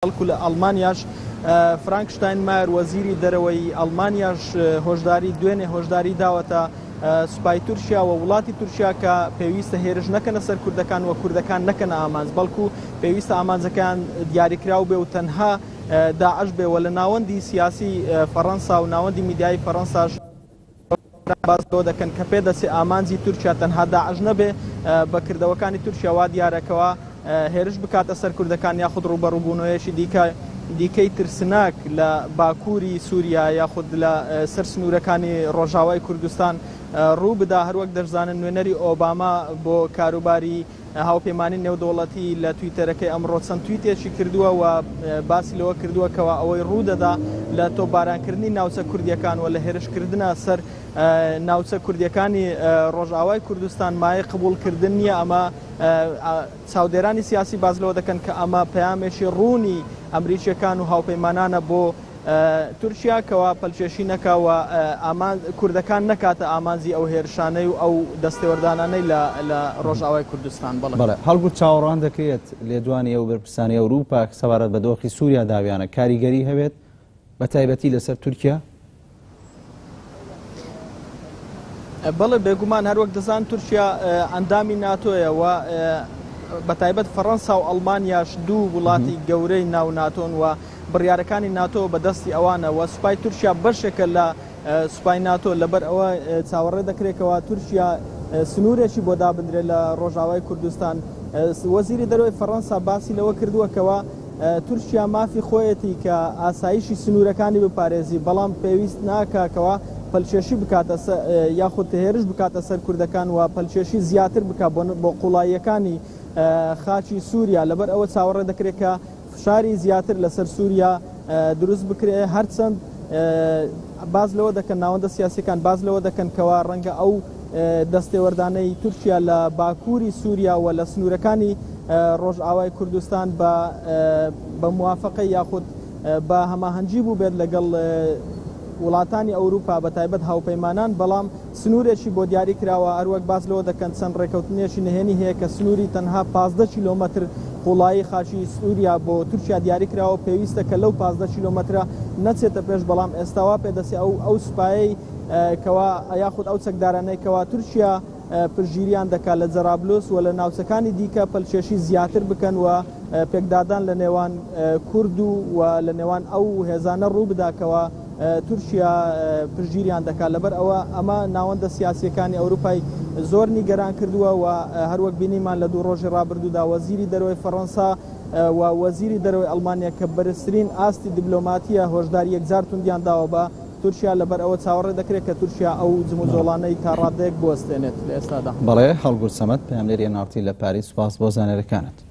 لە ئەڵمانیاش فرانکشتاین مایر وەزیری دەرەوەی ئەڵمانیاش هۆشداری دوێنێ هۆشداری داوەتە سوپای تورکیا و وڵاتی تورکیا کە پێویستە هێرش نەکەنە سەر کوردەکان و کوردەکان نەکەنە ئامانج، بەڵکو پێویستە ئامانجەکان دیاریکراو بێ و تەنها داعش بێ و لە ناوەندی سیاسی فەڕەنسا و ناوەندی میدیای فەڕەنساش باسەوە دەکەن کە پێدەچێ ئامانجی تورکیا تەنها داعش نەبێ بەکردەوەکانی تورکیا وا دیارەکەوە هێرش بکاتە سەر کوردەکان یاخود ڕوبەڕووبوونەوەیەکی دیکەی ترسناک لە باکووری سووریا یاخود لە سەر سنوورەکانی ڕۆژاوای کوردستان ڕوو بدا. هەروەک دەشزانن نوێنەری ئۆباما بۆ کاروباری هاوپەیمانی نێودەوڵەتی لە تویتەرەکەی ئەمڕۆ چەند تویتێکی کردووە و باسی لەوە کردووە کەەوە ئەوەی ڕوودەدا لە تۆبارانکردنی ناوچە کوردیەکان و لە هێرشکردنە سەر ناوچە کوردیەکانی ڕۆژاوای کوردستان مایە قبولکردن نییە. ئەمە چاودێرانی سیاسی باز لەوە دەکەن کە ئەمە پەیامێکی ڕوونی ئەمریکیەکان و هاوپەیمانانە بۆ تورکیا کەوا پەلکێشی نەکاوە کوردەکان نەکاتە ئامانجی ئەو هێرشانەی و ئەو دەستێوەردانانەی لە ڕۆژاوای کوردستان. بەڵێ هەڵگوت چاوەڕوان دەکرێت لێدوانی ئەو بەرپرسانی ئەوروپا سەبارەت بە دۆخی سووریا داویانە کاریگەری هەبێت بە تایبەتی لەسەر تورکیا؟ بەڵێ بێگومان هەروەک دەزان تورکیا ئەندامی ناتۆیە و بەتایبەت فەڕەنسا و ئەڵمانیاش دوو وڵاتی گەورەی ناو ناتۆن و بڕیارەکانی ناتۆ بەدەستی ئەوانە و سوپای تورکیا بەشێکە لە سوپای ناتۆ. لەبەر ئەوە چاوەڕێ دەکرێتەوە تورکیا سنوورێکی بۆ دابدرێت لە ڕۆژاوای کوردستان. وەزیری دەرەوەی فەڕەنسا باسی لەوە کردووەکەوە تورکیا مافی خۆیەتی کە ئاسایشی سنوورەکانی بپارێزی، بەڵام پێویست ناکاکەوە پەلکێشی بکاتە یاخود هێرش بکاتە سەر کوردەکان و پەلکێشی زیاتر بکات بۆ قوڵاییەکانی خاچی سووریا. لەبەر ئەوە چاوەڕێ دەکرێت کە فشاری زیاتر لەسەر سووریا دروست بکرێت. هەرچەند باز لەوە دەکەن ناوەندە سیاسیەکان باز لەوە دەکەن کەوا ڕەنگە ئەو دەستێوەردانەی تورکیا لە باکووری سووریا و لە سنوورەکانی ڕۆژئاوای کوردستان بە موافقە یاخود بە هەماهەنگی بوو بێت لەگەڵ وڵاتانی ئەوروپا بە تایبەت هاوپەیمانان، بەڵام سنوورێکی بۆ دیاری کراوە. هەروەک باز لەوە دەکەن چەند ڕێکەوتنێکی نهێنی هەیە کە سنووری تەنها 15 کیلۆمەتر قوڵایی خاچی سووریا بۆ تورکیا دیاری کراوە. پێویستە کە لەو 15 کیلۆمەترە نەچێتە پێش، بەڵام ئێستاوا پێدەچێت ئەو سوپایەی کەوا یاخود ئەو چەکدارانەی کەوا تورکیا پرژیریان دەکات لە جەرابلوس و لە ناوچەکانی دیکە پەلکێشی زیاتر بکەن و پێکدادان لە نێوان کورد و لە نێوان ئەو هێزانە ڕوو بداکەوە تورکیا پرژیریان دەکات. لەبەر ئەوە ئەمە ناوەندە سیاسیەکانی ئەوروپای زۆر نیگەران کردووە و هەروەک بینیمان لە دوو ڕۆژی ڕابردوودا وەزیری دەرەوەی فەڕەنسا و وەزیری دەرەوەی ئەڵمانیا کە بەرزترین ئاستی دیبلۆماتیە هۆشداری یەکجار توندیان داوە بە تورکیا. لەبەر ئەوە چاوەڕێ دەکرێت کە تورکیا ئەو جموزۆڵانەی تا ڕادەیەک بوەستێنێت لە ئێستادا. بەڵێ هەڵگوت سەمەد پەیامێری ناوتی لە پاریس سوپاس بۆ زانێرەکانت.